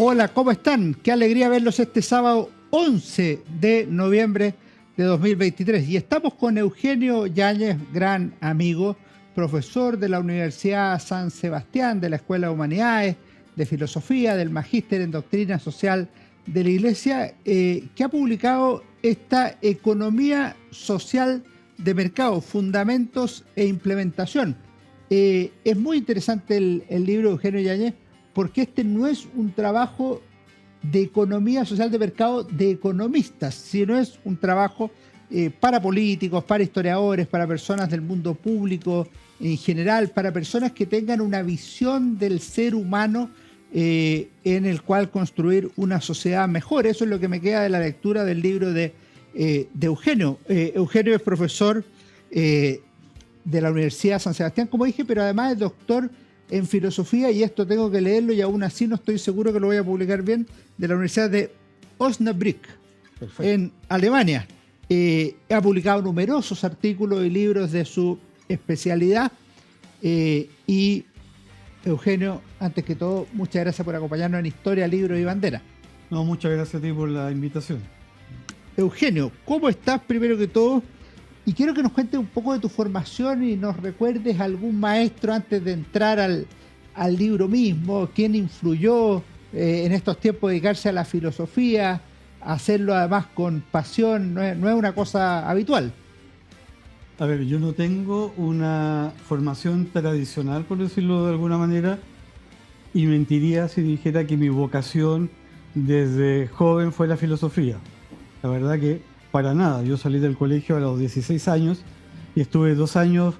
Hola, ¿cómo están? Qué alegría verlos este sábado 11 de noviembre de 2023. Y estamos con Eugenio Yáñez, gran amigo, profesor de la Universidad San Sebastián, de la Escuela de Humanidades, de Filosofía, del Magíster en Doctrina Social de la Iglesia, que ha publicado esta Economía Social de Mercado, Fundamentos e Implementación. Es muy interesante el libro de Eugenio Yáñez, porque este no es un trabajo de economía social de mercado de economistas, sino es un trabajo para políticos, para historiadores, para personas del mundo público en general, para personas que tengan una visión del ser humano en el cual construir una sociedad mejor. Eso es lo que me queda de la lectura del libro de Eugenio. Eugenio es profesor de la Universidad San Sebastián, como dije, pero además es doctor en filosofía, y esto tengo que leerlo y aún así no estoy seguro que lo voy a publicar bien, de la Universidad de Osnabrück, en Alemania. Ha publicado numerosos artículos y libros de su especialidad. Y Eugenio, antes que todo, muchas gracias por acompañarnos en Historia, Libros y Bandera. No, muchas gracias a ti por la invitación. Eugenio, ¿cómo estás primero que todo? Y quiero que nos cuentes un poco de tu formación y nos recuerdes algún maestro antes de entrar al libro mismo, quién influyó en estos tiempos dedicarse a la filosofía, hacerlo además con pasión, no es una cosa habitual. A ver, yo no tengo una formación tradicional, por decirlo de alguna manera, y mentiría si dijera que mi vocación desde joven fue la filosofía. La verdad que para nada. Yo salí del colegio a los 16 años y estuve 2 años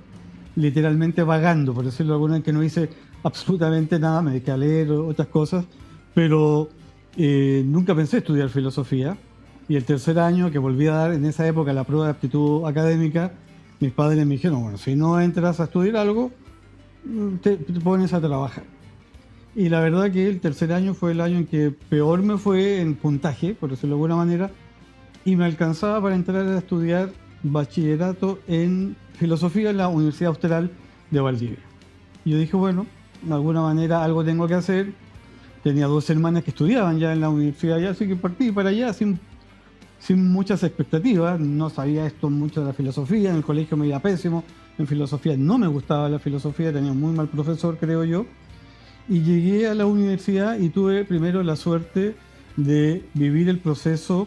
literalmente vagando, por decirlo de alguna manera, que no hice absolutamente nada, me dediqué a leer otras cosas, pero nunca pensé estudiar filosofía. Y el tercer año que volví a dar en esa época la prueba de aptitud académica, mis padres me dijeron, bueno, si no entras a estudiar algo, te pones a trabajar. Y la verdad que el tercer año fue el año en que peor me fue en puntaje, por decirlo de alguna manera, y me alcanzaba para entrar a estudiar bachillerato en filosofía en la Universidad Austral de Valdivia. Y yo dije, bueno, de alguna manera algo tengo que hacer. Tenía 2 hermanas que estudiaban ya en la universidad allá, así que partí para allá sin muchas expectativas. No sabía esto mucho de la filosofía, en el colegio me iba pésimo, en filosofía no me gustaba la filosofía, tenía un muy mal profesor, creo yo. Y llegué a la universidad y tuve primero la suerte de vivir el proceso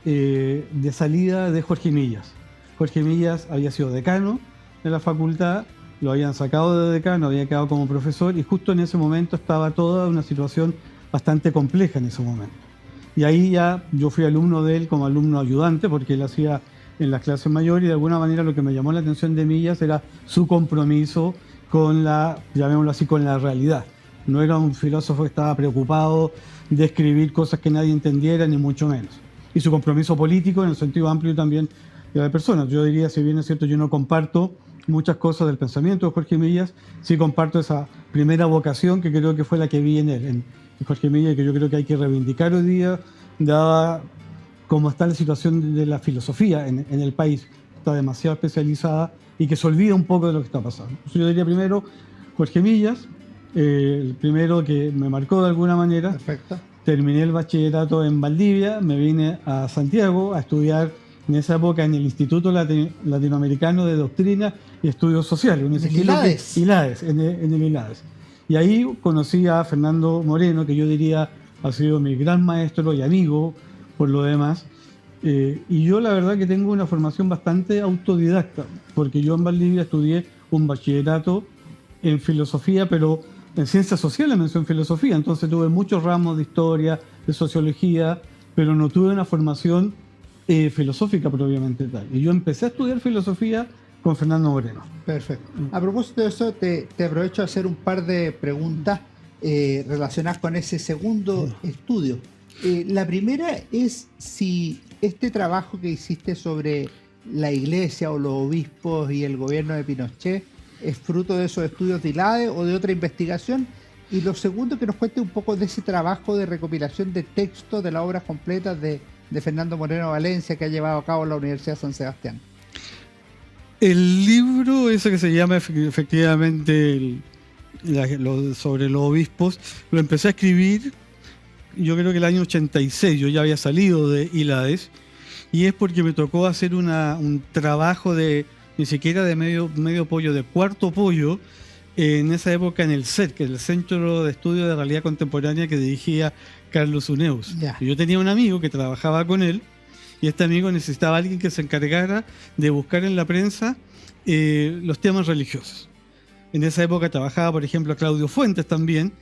de salida de Jorge Millas. Jorge Millas había sido decano de la facultad, lo habían sacado de decano, había quedado como profesor y justo en ese momento estaba toda una situación bastante compleja en ese momento. Y ahí ya yo fui alumno de él como alumno ayudante porque él hacía en las clases mayores y de alguna manera lo que me llamó la atención de Millas era su compromiso con la, llamémoslo así, con la realidad. No era un filósofo que estaba preocupado de escribir cosas que nadie entendiera, ni mucho menos. Y su compromiso político en el sentido amplio también de la persona. Yo diría, si bien es cierto, yo no comparto muchas cosas del pensamiento de Jorge Millas, sí comparto esa primera vocación que creo que fue la que vi en él, en Jorge Millas, y que yo creo que hay que reivindicar hoy día, dada cómo está la situación de la filosofía en el país. Está demasiado especializada y que se olvida un poco de lo que está pasando. Yo diría primero Jorge Millas, el primero que me marcó de alguna manera. Perfecto. Terminé el bachillerato en Valdivia, me vine a Santiago a estudiar en esa época en el Instituto Latinoamericano de Doctrina y Estudios Sociales. ¿En el ILADES? ILADES, en el ILADES. Y ahí conocí a Fernando Moreno, que yo diría ha sido mi gran maestro y amigo por lo demás. Y yo la verdad que tengo una formación bastante autodidacta, porque yo en Valdivia estudié un bachillerato en filosofía, pero en ciencias sociales mencioné filosofía, entonces tuve muchos ramos de historia, de sociología, pero no tuve una formación filosófica propiamente tal. Y yo empecé a estudiar filosofía con Fernando Moreno. Perfecto. A propósito de eso, te aprovecho a hacer un par de preguntas relacionadas con ese segundo estudio. La primera es si este trabajo que hiciste sobre la iglesia o los obispos y el gobierno de Pinochet es fruto de esos estudios de ILADES o de otra investigación. Y lo segundo, que nos cuente un poco de ese trabajo de recopilación de textos de las obras completas de Fernando Moreno Valencia que ha llevado a cabo la Universidad San Sebastián. El libro ese que se llama efectivamente sobre los obispos, lo empecé a escribir yo creo que el año 86, yo ya había salido de ILADES, y es porque me tocó hacer un trabajo de, ni siquiera de medio pollo, de cuarto pollo, en esa época en el CER, que es el Centro de Estudio de Realidad Contemporánea que dirigía Carlos Uneus. Ya. Y yo tenía un amigo que trabajaba con él, y este amigo necesitaba a alguien que se encargara de buscar en la prensa los temas religiosos. En esa época trabajaba, por ejemplo, Claudio Fuentes también.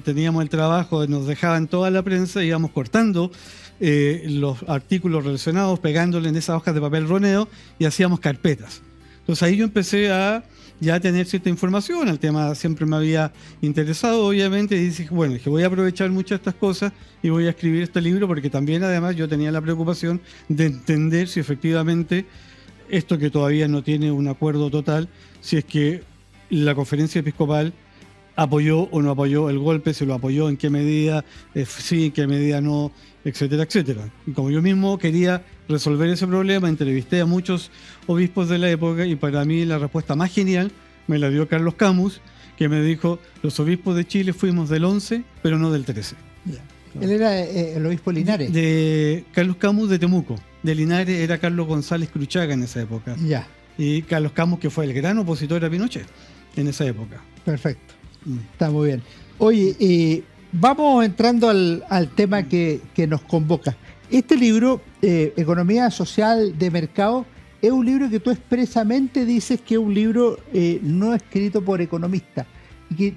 Teníamos el trabajo, nos dejaban toda la prensa, íbamos cortando los artículos relacionados, pegándole en esas hojas de papel roneo y hacíamos carpetas. Entonces ahí yo empecé a ya tener cierta información, el tema siempre me había interesado, obviamente, y dije, bueno, que voy a aprovechar muchas de estas cosas y voy a escribir este libro, porque también además yo tenía la preocupación de entender si efectivamente esto, que todavía no tiene un acuerdo total, si es que la Conferencia Episcopal apoyó o no apoyó el golpe, si lo apoyó, en qué medida, sí, en qué medida no, etcétera, etcétera. Y como yo mismo quería resolver ese problema, entrevisté a muchos obispos de la época, y para mí la respuesta más genial me la dio Carlos Camus, que me dijo: los obispos de Chile fuimos del 11, pero no del 13. Ya. Él era el obispo Linares. De Carlos Camus de Temuco. De Linares era Carlos González Cruchaga en esa época. Ya. Y Carlos Camus, que fue el gran opositor a Pinochet en esa época. Perfecto. Está muy bien. Oye, vamos entrando al tema que nos convoca. Este libro, Economía Social de Mercado, es un libro que tú expresamente dices que es un libro no escrito por economistas, y que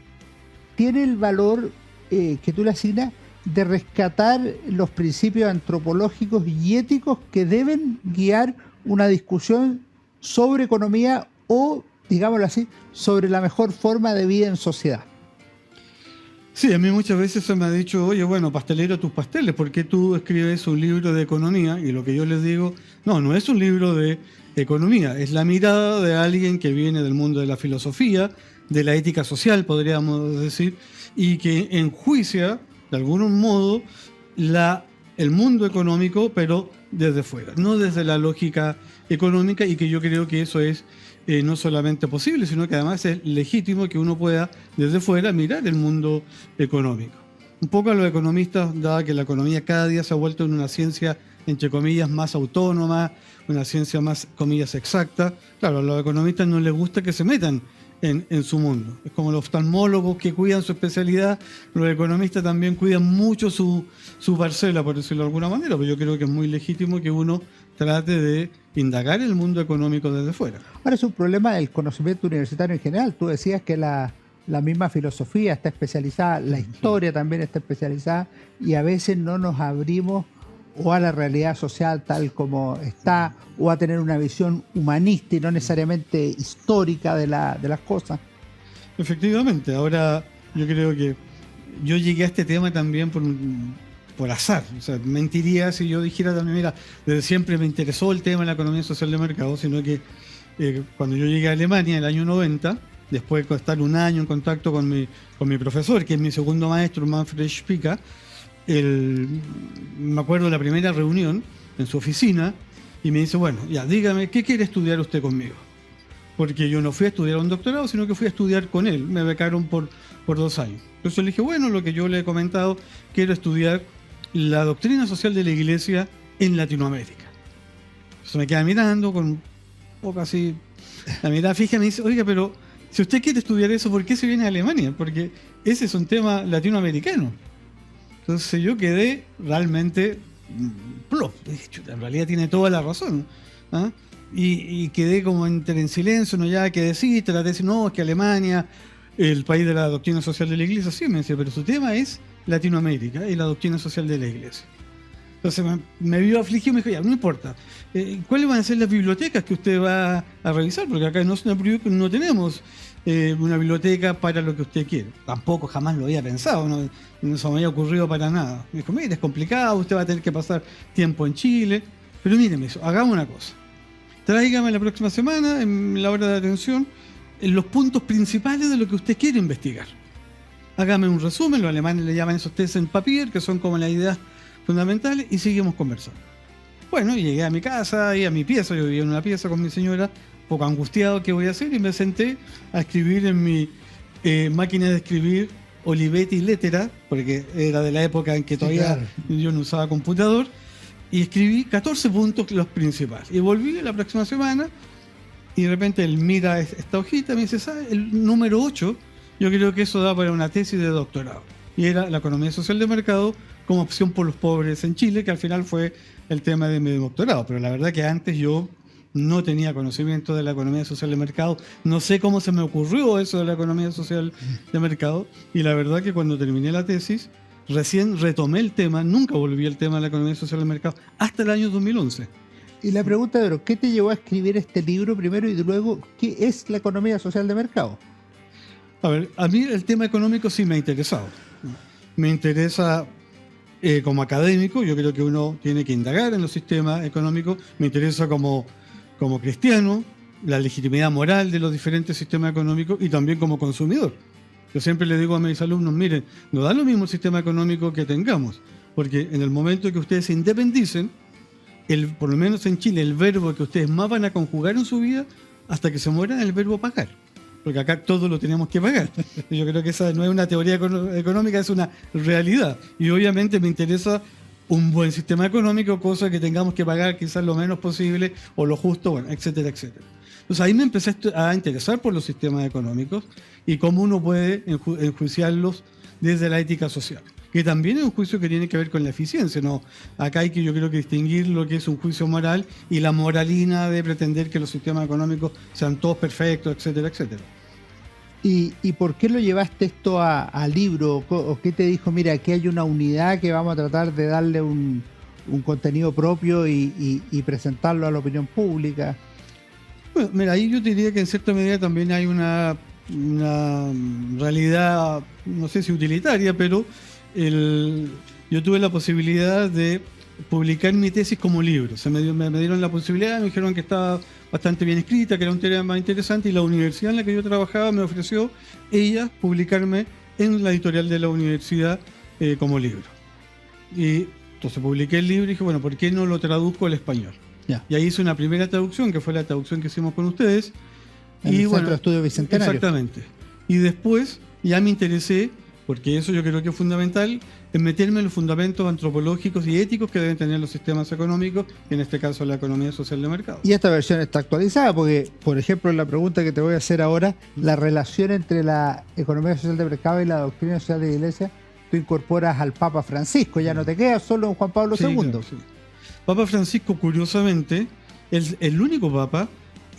tiene el valor que tú le asignas de rescatar los principios antropológicos y éticos que deben guiar una discusión sobre economía, o, digámoslo así, sobre la mejor forma de vida en sociedad. Sí, a mí muchas veces se me ha dicho: oye, bueno, pastelero tus pasteles, ¿por qué tú escribes un libro de economía? Y lo que yo les digo: no es un libro de economía, es la mirada de alguien que viene del mundo de la filosofía, de la ética social, podríamos decir, y que enjuicia, de algún modo, el mundo económico, pero desde fuera, no desde la lógica económica, y que yo creo que eso es no solamente posible, sino que además es legítimo que uno pueda desde fuera mirar el mundo económico. Un poco a los economistas, dada que la economía cada día se ha vuelto en una ciencia, entre comillas, más autónoma, una ciencia más, comillas, exacta, claro, a los economistas no les gusta que se metan en su mundo. Es como los oftalmólogos que cuidan su especialidad, los economistas también cuidan mucho su parcela, por decirlo de alguna manera, pero yo creo que es muy legítimo que uno trate de indagar el mundo económico desde fuera. Ahora, es un problema del conocimiento universitario en general. Tú decías que la misma filosofía está especializada, la historia también está especializada, y a veces no nos abrimos o a la realidad social tal como está, o a tener una visión humanista y no necesariamente histórica de las cosas. Efectivamente, ahora yo creo que yo llegué a este tema también por azar. O sea, mentiría si yo dijera también, mira, desde siempre me interesó el tema de la economía social de mercado, sino que cuando yo llegué a Alemania en el año 90, después de estar un año en contacto con mi profesor, que es mi segundo maestro, Manfred Spica, me acuerdo de la primera reunión en su oficina, y me dice: bueno, ya, dígame, ¿qué quiere estudiar usted conmigo? Porque yo no fui a estudiar un doctorado, sino que fui a estudiar con él. Me becaron por 2 años. Entonces le dije: bueno, lo que yo le he comentado, quiero estudiar la doctrina social de la Iglesia en Latinoamérica. Entonces me queda mirando con un poco así, la mirada fija, y me dice: oiga, pero si usted quiere estudiar eso, ¿por qué se viene a Alemania? Porque ese es un tema latinoamericano. Entonces yo quedé realmente plop. En realidad tiene toda la razón. ¿Ah? Y quedé como en silencio, no ya que decir, traté de decir: no, es que Alemania, el país de la doctrina social de la Iglesia. Sí, me decía, pero su tema es Latinoamérica y la doctrina social de la Iglesia. Entonces me vio afligido y me dijo: ya, no importa, ¿cuáles van a ser las bibliotecas que usted va a revisar? Porque acá no tenemos una biblioteca para lo que usted quiere. Tampoco jamás lo había pensado, no se me había ocurrido para nada. Me dijo: mire, es complicado, usted va a tener que pasar tiempo en Chile, pero mire, me dijo, hagamos una cosa, tráigame la próxima semana, en la hora de atención, los puntos principales de lo que usted quiere investigar. Hágame un resumen, los alemanes le llaman esos test en papier, que son como las ideas fundamentales, y seguimos conversando. Bueno, llegué a mi casa y a mi pieza, yo vivía en una pieza con mi señora, un poco angustiado qué voy a hacer, y me senté a escribir en mi máquina de escribir Olivetti Lettera, porque era de la época en que todavía claro, yo no usaba computador, y escribí 14 puntos los principales. Y volví la próxima semana y de repente él mira esta hojita y me dice, ¿sabes? El número 8, yo creo que eso da para una tesis de doctorado. Y era la economía social de mercado como opción por los pobres en Chile, que al final fue el tema de mi doctorado. Pero la verdad que antes yo no tenía conocimiento de la economía social de mercado. No sé cómo se me ocurrió eso de la economía social de mercado. Y la verdad que cuando terminé la tesis, recién retomé el tema, nunca volví al tema de la economía social de mercado, hasta el año 2011. Y la pregunta de oro, ¿qué te llevó a escribir este libro primero y luego qué es la economía social de mercado? A ver, a mí el tema económico sí me ha interesado. Me interesa como académico, yo creo que uno tiene que indagar en los sistemas económicos. Me interesa como cristiano, la legitimidad moral de los diferentes sistemas económicos y también como consumidor. Yo siempre le digo a mis alumnos, miren, no da lo mismo el sistema económico que tengamos, porque en el momento que ustedes se independicen, por lo menos en Chile, el verbo que ustedes más van a conjugar en su vida hasta que se mueran es el verbo pagar. Porque acá todo lo tenemos que pagar. Yo creo que esa no es una teoría económica, es una realidad. Y obviamente me interesa un buen sistema económico, cosa que tengamos que pagar quizás lo menos posible o lo justo, bueno, etcétera, etcétera. Entonces ahí me empecé a interesar por los sistemas económicos y cómo uno puede enjuiciarlos desde la ética social, que también es un juicio que tiene que ver con la eficiencia, ¿no? Acá hay que, yo creo que distinguir lo que es un juicio moral y la moralina de pretender que los sistemas económicos sean todos perfectos, etcétera, etcétera. ¿Y por qué lo llevaste esto a libro? ¿O qué te dijo, mira, aquí hay una unidad que vamos a tratar de darle un contenido propio y presentarlo a la opinión pública? Bueno, mira, ahí yo te diría que en cierta medida también hay una realidad, no sé si utilitaria, pero yo tuve la posibilidad de publicar mi tesis como libro. O sea, me dieron la posibilidad, me dijeron que estaba bastante bien escrita, que era un tema interesante, y la universidad en la que yo trabajaba me ofreció ella publicarme en la editorial de la universidad como libro. Y entonces publiqué el libro y dije, bueno, ¿por qué no lo traduzco al español? Ya. Y ahí hice una primera traducción, que fue la traducción que hicimos con ustedes. En el Centro de Estudios Bicentenario. Exactamente. Y después ya me interesé, porque eso yo creo que es fundamental, en meterme en los fundamentos antropológicos y éticos que deben tener los sistemas económicos, y en este caso la economía social de mercado. Y esta versión está actualizada porque, por ejemplo, en la pregunta que te voy a hacer ahora, la relación entre la economía social de mercado y la doctrina social de la Iglesia, tú incorporas al Papa Francisco, ya no te quedas solo en Juan Pablo II. Claro, sí. Papa Francisco, curiosamente, es el único papa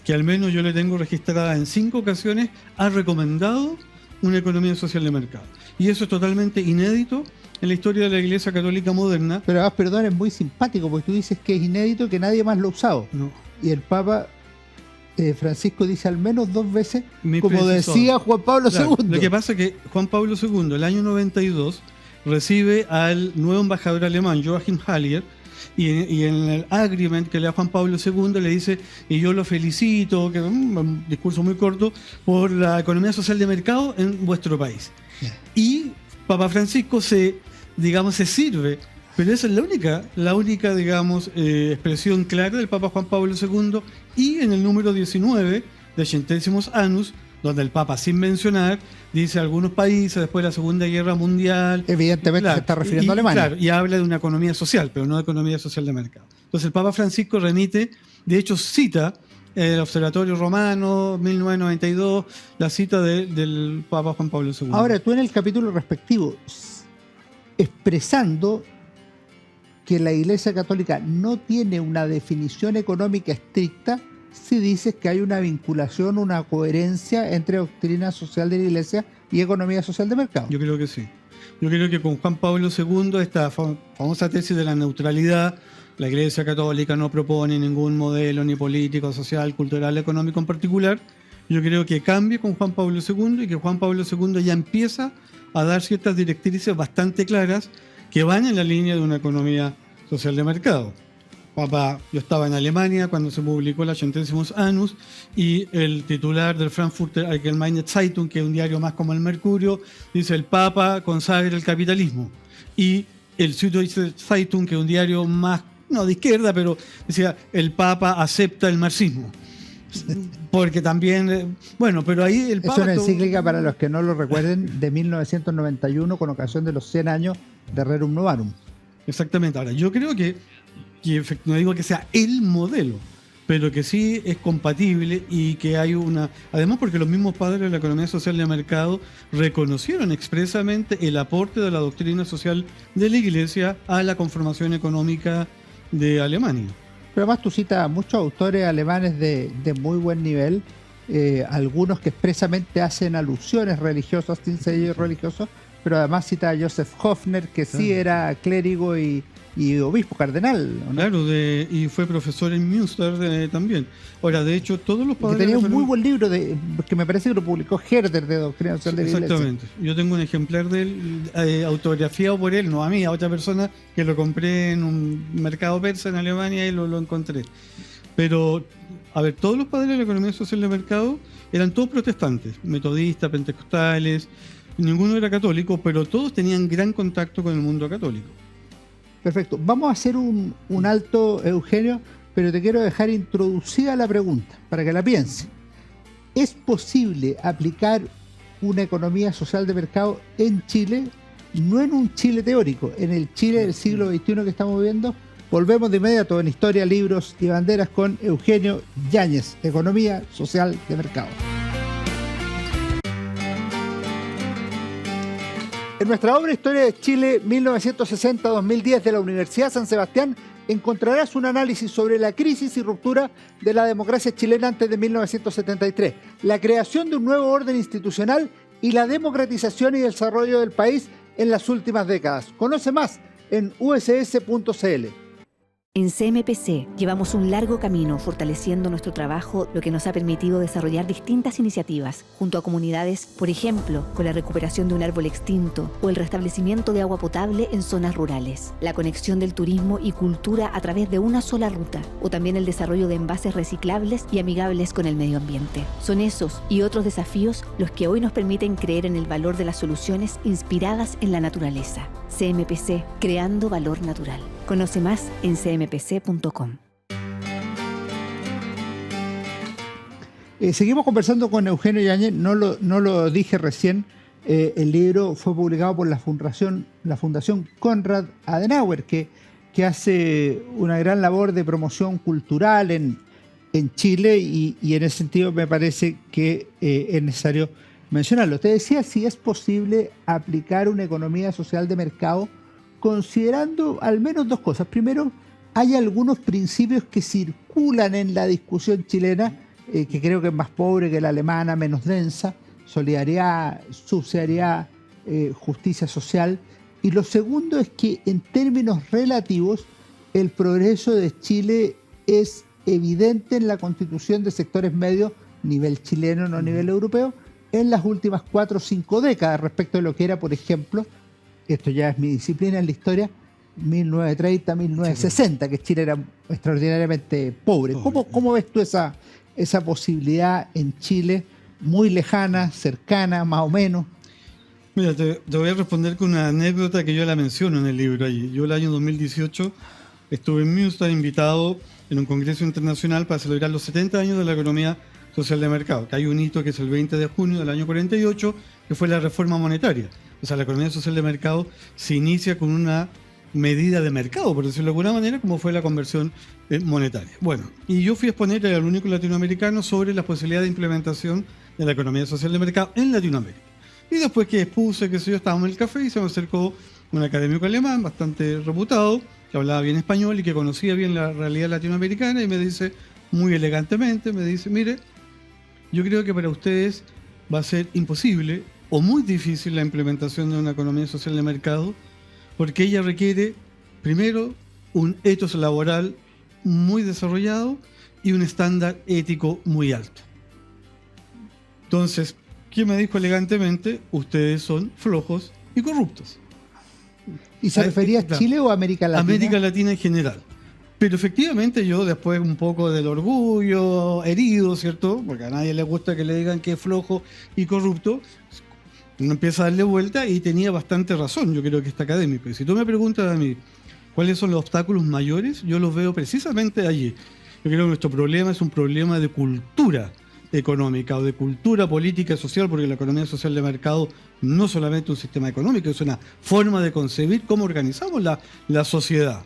que al menos yo le tengo registrada en 5 ocasiones, ha recomendado una economía social de mercado. Y eso es totalmente inédito en la historia de la Iglesia Católica moderna. Pero, perdón, es muy simpático porque tú dices que es inédito, que nadie más lo ha usado. No. Y el Papa Francisco dice al menos 2 veces, como precisó. Decía Juan Pablo Claro, II. lo que pasa es que Juan Pablo II, el año 92, recibe al nuevo embajador alemán, Joachim Hallier, y en el agreement que le da Juan Pablo II le dice, y yo lo felicito, que un discurso muy corto, por la economía social de mercado en vuestro país. Yeah. Y Papa Francisco se sirve, pero esa es la única digamos, expresión clara del Papa Juan Pablo II, y en el número 19 de Centésimos Annus, donde el Papa, sin mencionar, dice algunos países después de la Segunda Guerra Mundial. Evidentemente claro, se está refiriendo a Alemania. Claro, y habla de una economía social, pero no de economía social de mercado. Entonces el Papa Francisco remite, de hecho cita el Observatorio Romano, 1992, la cita del Papa Juan Pablo II. Ahora, tú en el capítulo respectivo, expresando que la Iglesia Católica no tiene una definición económica estricta, si dices que hay una vinculación, una coherencia entre doctrina social de la Iglesia y economía social de mercado. Yo creo que sí. Yo creo que con Juan Pablo II, esta famosa tesis de la neutralidad, la Iglesia Católica no propone ningún modelo ni político, social, cultural, económico en particular. Yo creo que cambia con Juan Pablo II y que Juan Pablo II ya empieza a dar ciertas directrices bastante claras que van en la línea de una economía social de mercado. Papá, yo estaba en Alemania cuando se publicó la Centésimos Annus y el titular del Frankfurter Allgemeine Zeitung, que es un diario más como el Mercurio, dice: el Papa consagra el capitalismo. Y el Süddeutsche Zeitung, que es un diario más, no de izquierda, pero decía: el Papa acepta el marxismo. Porque también, bueno, pero ahí el Es Papa... una encíclica, para los que no lo recuerden, de 1991 con ocasión de los 100 años de Rerum Novarum. Exactamente. Ahora, yo creo que no digo que sea el modelo, pero que sí es compatible y que hay una... Además, porque los mismos padres de la economía social de mercado reconocieron expresamente el aporte de la doctrina social de la Iglesia a la conformación económica de Alemania. Pero además tú citas a muchos autores alemanes de muy buen nivel, algunos que expresamente hacen alusiones religiosas sin ser religiosos, pero además cita a Joseph Hofner, que sí era clérigo y obispo cardenal, ¿no? Claro, y fue profesor en Münster también. Ahora, de hecho, todos los padres... Que tenía un muy buen libro que me parece que lo publicó Herder, de Doctrina Social de la Iglesia. Exactamente. Yo tengo un ejemplar de él, autografiado por él, no a mí, a otra persona, que lo compré en un mercado persa en Alemania y lo encontré. Pero, a ver, todos los padres de la economía social de mercado eran todos protestantes, metodistas, pentecostales, ninguno era católico, pero todos tenían gran contacto con el mundo católico. Perfecto. Vamos a hacer un alto, Eugenio, pero te quiero dejar introducida la pregunta para que la piense. ¿Es posible aplicar una economía social de mercado en Chile? No en un Chile teórico, en el Chile del siglo XXI que estamos viviendo. Volvemos de inmediato en Historia, Libros y Banderas con Eugenio Yáñez, Economía Social de Mercado. En nuestra obra Historia de Chile 1960-2010 de la Universidad San Sebastián encontrarás un análisis sobre la crisis y ruptura de la democracia chilena antes de 1973, la creación de un nuevo orden institucional y la democratización y desarrollo del país en las últimas décadas. Conoce más en uss.cl. En CMPC llevamos un largo camino fortaleciendo nuestro trabajo, lo que nos ha permitido desarrollar distintas iniciativas junto a comunidades, por ejemplo, con la recuperación de un árbol extinto o el restablecimiento de agua potable en zonas rurales, la conexión del turismo y cultura a través de una sola ruta, o también el desarrollo de envases reciclables y amigables con el medio ambiente. Son esos y otros desafíos los que hoy nos permiten creer en el valor de las soluciones inspiradas en la naturaleza. CMPC, creando valor natural. Conoce más en cmpc.com. Seguimos conversando con Eugenio Yáñez, no lo dije recién, el libro fue publicado por la Fundación Konrad Adenauer, que hace una gran labor de promoción cultural en Chile y en ese sentido me parece que es necesario mencionarlo. Te decía si es posible aplicar una economía social de mercado considerando al menos dos cosas. Primero, hay algunos principios que circulan en la discusión chilena, que creo que es más pobre que la alemana, menos densa: solidaridad, subsidiariedad, justicia social. Y lo segundo es que en términos relativos el progreso de Chile es evidente en la constitución de sectores medios, nivel chileno, no nivel europeo, en las últimas 4 o 5 décadas respecto de lo que era, por ejemplo, esto ya es mi disciplina en la historia, 1930, 1960, que Chile era extraordinariamente pobre. ¿Cómo ves tú esa posibilidad en Chile, muy lejana, cercana, más o menos? Mira, te voy a responder con una anécdota que yo la menciono en el libro allí. Yo el año 2018 estuve en Münster invitado en un congreso internacional para celebrar los 70 años de la economía social de mercado, que hay un hito que es el 20 de junio del año 48, que fue la reforma monetaria. O sea, la economía social de mercado se inicia con una medida de mercado, por decirlo de alguna manera, como fue la conversión monetaria. Bueno, y yo fui a exponer al único latinoamericano sobre la posibilidad de implementación de la economía social de mercado en Latinoamérica. Y después que expuse, que sé yo, estábamos en el café y se me acercó un académico alemán bastante reputado, que hablaba bien español y que conocía bien la realidad latinoamericana, y me dice, muy elegantemente, me dice: mire, yo creo que para ustedes va a ser imposible o muy difícil la implementación de una economía social de mercado, porque ella requiere, primero, un ethos laboral muy desarrollado y un estándar ético muy alto. Entonces, ¿qué me dijo elegantemente? Ustedes son flojos y corruptos. ¿Y se refería a Chile o a América Latina? América Latina en general. Pero efectivamente yo, después un poco del orgullo herido, ¿cierto? Porque a nadie le gusta que le digan que es flojo y corrupto, uno empieza a darle vuelta, y tenía bastante razón, yo creo que está académico. Y si tú me preguntas a mí cuáles son los obstáculos mayores, yo los veo precisamente allí. Yo creo que nuestro problema es un problema de cultura económica o de cultura política y social, porque la economía social de mercado no solamente un sistema económico, es una forma de concebir cómo organizamos la sociedad.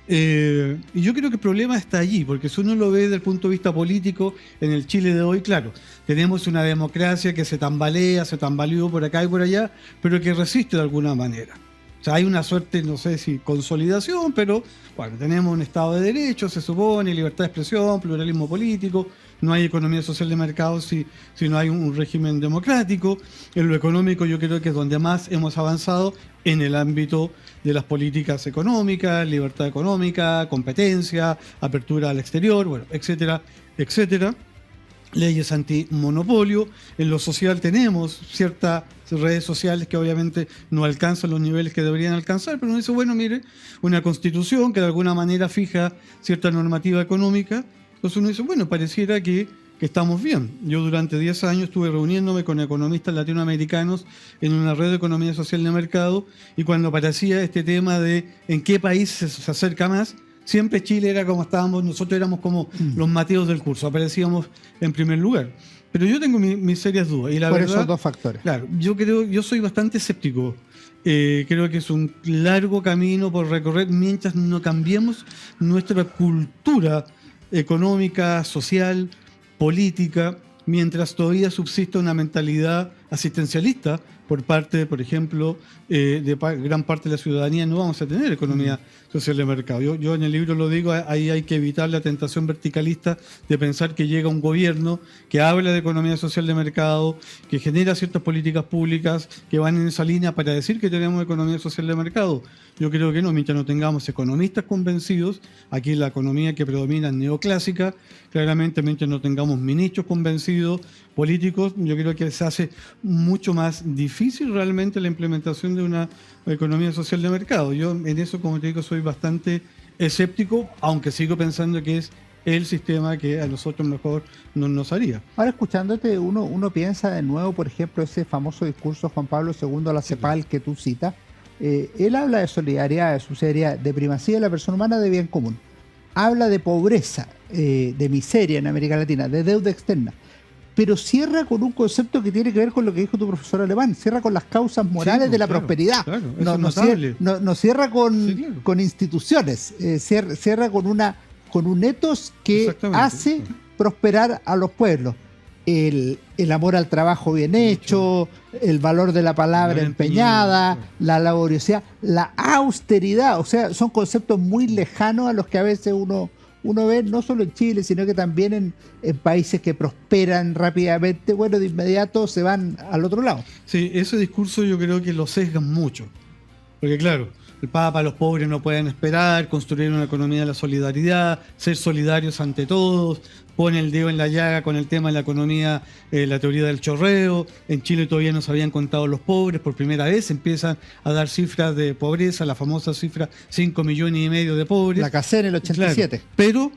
Y yo creo que el problema está allí, porque si uno lo ve desde el punto de vista político, en el Chile de hoy, claro, tenemos una democracia que se tambalea, se tambaleó por acá y por allá, pero que resiste de alguna manera. O sea, hay una suerte, no sé si consolidación, pero bueno, tenemos un Estado de Derecho, se supone, libertad de expresión, pluralismo político, no hay economía social de mercado si no hay un régimen democrático. En lo económico yo creo que es donde más hemos avanzado en el ámbito de las políticas económicas, libertad económica, competencia, apertura al exterior, bueno, etcétera, etcétera. Leyes antimonopolio. En lo social tenemos ciertas redes sociales que obviamente no alcanzan los niveles que deberían alcanzar, pero uno dice, bueno, mire, una constitución que de alguna manera fija cierta normativa económica, entonces uno dice, bueno, pareciera que estamos bien. Yo durante 10 años estuve reuniéndome con economistas latinoamericanos en una red de economía social de mercado, y cuando aparecía este tema de en qué país se acerca más, siempre Chile era como estábamos, nosotros éramos como los Mateos del curso, aparecíamos en primer lugar. Pero yo tengo mis serias dudas. Y la por verdad, esos dos factores. Claro, yo soy bastante escéptico. Creo que es un largo camino por recorrer mientras no cambiemos nuestra cultura económica, social, política, mientras todavía subsista una mentalidad asistencialista por parte, por ejemplo, de gran parte de la ciudadanía. No vamos a tener economía social de mercado. Yo en el libro lo digo, ahí hay que evitar la tentación verticalista de pensar que llega un gobierno que habla de economía social de mercado, que genera ciertas políticas públicas que van en esa línea para decir que tenemos economía social de mercado. Yo creo que no, mientras no tengamos economistas convencidos, aquí la economía que predomina es neoclásica, claramente mientras no tengamos ministros convencidos, políticos, yo creo que se hace mucho más difícil realmente la implementación de una economía social de mercado. Yo en eso, como te digo, soy bastante escéptico, aunque sigo pensando que es el sistema que a nosotros mejor nos haría. Ahora, escuchándote, uno piensa de nuevo, por ejemplo, ese famoso discurso de Juan Pablo II a la CEPAL que tú citas. Él habla de solidaridad, de subsidiariedad, de primacía de la persona humana, de bien común. Habla de pobreza, de miseria en América Latina, de deuda externa. Pero cierra con un concepto que tiene que ver con lo que dijo tu profesor alemán, cierra con las causas morales de la prosperidad. Claro, no cierra con instituciones, cierra con un ethos que hace prosperar a los pueblos. El amor al trabajo bien hecho, el valor de la palabra empeñada, la laboriosidad, la austeridad. O sea, son conceptos muy lejanos a los que a veces uno ve, no solo en Chile, sino que también en países que prosperan rápidamente. Bueno, de inmediato se van al otro lado. Sí, ese discurso yo creo que lo sesgan mucho. Porque claro, el Papa, los pobres no pueden esperar, construir una economía de la solidaridad, ser solidarios ante todos, pone el dedo en la llaga con el tema de la economía, la teoría del chorreo. En Chile todavía no se habían contado los pobres, por primera vez empiezan a dar cifras de pobreza, la famosa cifra 5,5 millones de pobres. La casé en el 87. Claro, pero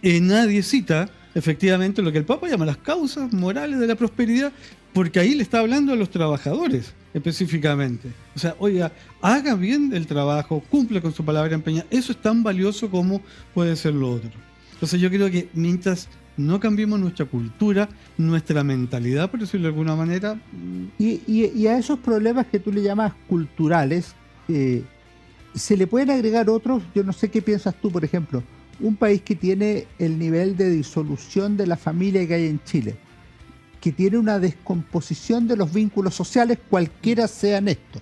nadie cita efectivamente lo que el Papa llama las causas morales de la prosperidad, porque ahí le está hablando a los trabajadores específicamente. O sea, oiga, haga bien el trabajo, cumpla con su palabra empeñada. Eso es tan valioso como puede ser lo otro. Entonces yo creo que mientras no cambiemos nuestra cultura, nuestra mentalidad, por decirlo de alguna manera... Y a esos problemas que tú le llamas culturales, se le pueden agregar otros. Yo no sé qué piensas tú, por ejemplo, un país que tiene el nivel de disolución de la familia que hay en Chile, que tiene una descomposición de los vínculos sociales, cualquiera sean estos,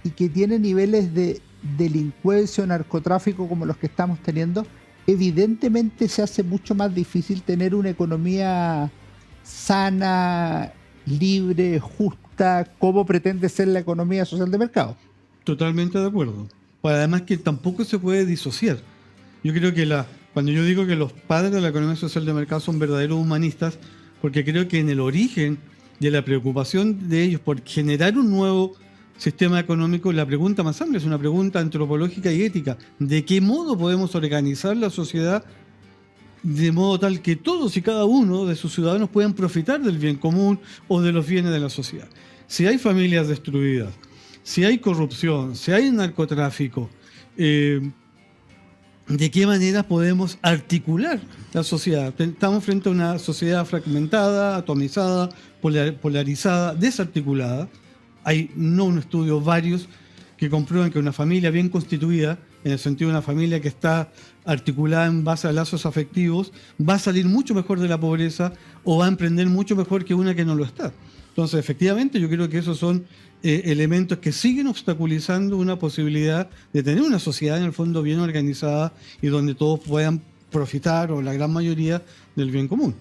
y que tiene niveles de delincuencia o narcotráfico como los que estamos teniendo, evidentemente se hace mucho más difícil tener una economía sana, libre, justa, como pretende ser la economía social de mercado. Totalmente de acuerdo. Además que tampoco se puede disociar. Yo creo que cuando yo digo que los padres de la economía social de mercado son verdaderos humanistas, porque creo que en el origen de la preocupación de ellos por generar un nuevo sistema económico, la pregunta más amplia es una pregunta antropológica y ética. ¿De qué modo podemos organizar la sociedad de modo tal que todos y cada uno de sus ciudadanos puedan profitar del bien común o de los bienes de la sociedad? Si hay familias destruidas, si hay corrupción, si hay narcotráfico, de qué manera podemos articular la sociedad. Estamos frente a una sociedad fragmentada, atomizada, polarizada, desarticulada. Hay no un estudio, varios, que comprueban que una familia bien constituida, en el sentido de una familia que está articulada en base a lazos afectivos, va a salir mucho mejor de la pobreza o va a emprender mucho mejor que una que no lo está. Entonces, efectivamente, yo creo que esos son elementos que siguen obstaculizando una posibilidad de tener una sociedad en el fondo bien organizada y donde todos puedan profitar, o la gran mayoría, del bien común.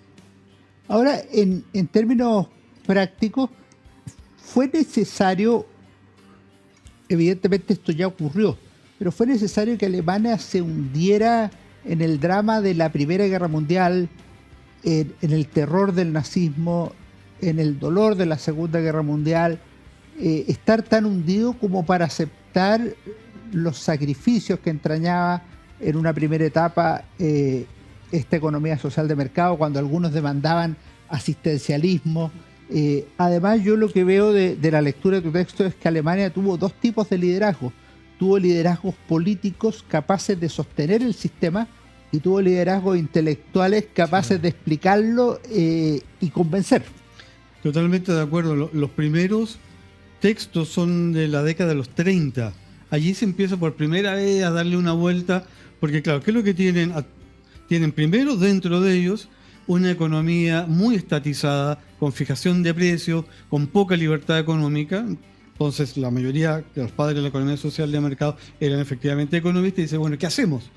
Ahora, en términos prácticos, fue necesario, evidentemente esto ya ocurrió, pero fue necesario que Alemania se hundiera en el drama de la Primera Guerra Mundial, en el terror del nazismo, en el dolor de la Segunda Guerra Mundial, estar tan hundido como para aceptar los sacrificios que entrañaba en una primera etapa esta economía social de mercado, cuando algunos demandaban asistencialismo. Además, yo lo que veo de la lectura de tu texto es que Alemania tuvo dos tipos de liderazgo. Tuvo liderazgos políticos capaces de sostener el sistema y tuvo liderazgos intelectuales capaces de explicarlo y convencer. Totalmente de acuerdo. Los primeros textos son de la década de los 30. Allí se empieza por primera vez a darle una vuelta, porque claro, ¿qué es lo que tienen? Tienen primero dentro de ellos una economía muy estatizada, con fijación de precios, con poca libertad económica. Entonces la mayoría de los padres de la economía social de mercado eran efectivamente economistas y dicen, bueno, ¿qué hacemos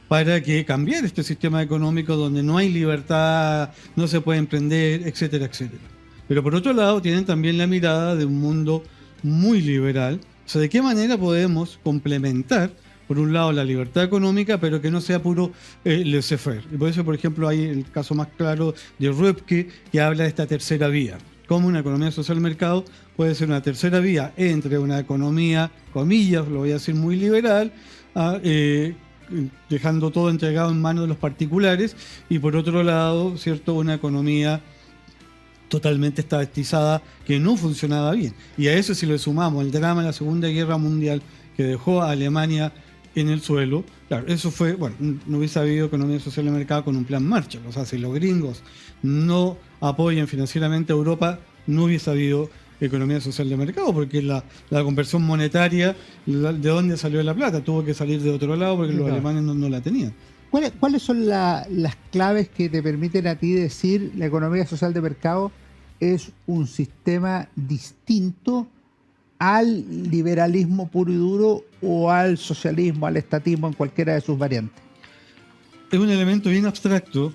para que cambiar este sistema económico donde no hay libertad, no se puede emprender, etcétera, etcétera? Pero por otro lado tienen también la mirada de un mundo muy liberal. O sea, ¿de qué manera podemos complementar, por un lado, la libertad económica, pero que no sea puro laissez-faire? Y por eso, por ejemplo, hay el caso más claro de Röpke, que habla de esta tercera vía. Cómo una economía social de mercado puede ser una tercera vía entre una economía, comillas, lo voy a decir muy liberal, dejando todo entregado en manos de los particulares, y por otro lado, ¿cierto?, una economía totalmente estatizada que no funcionaba bien. Y a eso, si le sumamos el drama de la Segunda Guerra Mundial que dejó a Alemania en el suelo, claro, eso fue, bueno, no hubiese habido economía social de mercado con un plan Marshall. O sea, si los gringos no apoyan financieramente a Europa, no hubiese habido economía social de mercado, porque la conversión monetaria, ¿de dónde salió la plata? Tuvo que salir de otro lado porque los alemanes no la tenían. ¿Cuáles son las claves que te permiten a ti decir la economía social de mercado es un sistema distinto al liberalismo puro y duro o al socialismo, al estatismo en cualquiera de sus variantes? Es un elemento bien abstracto,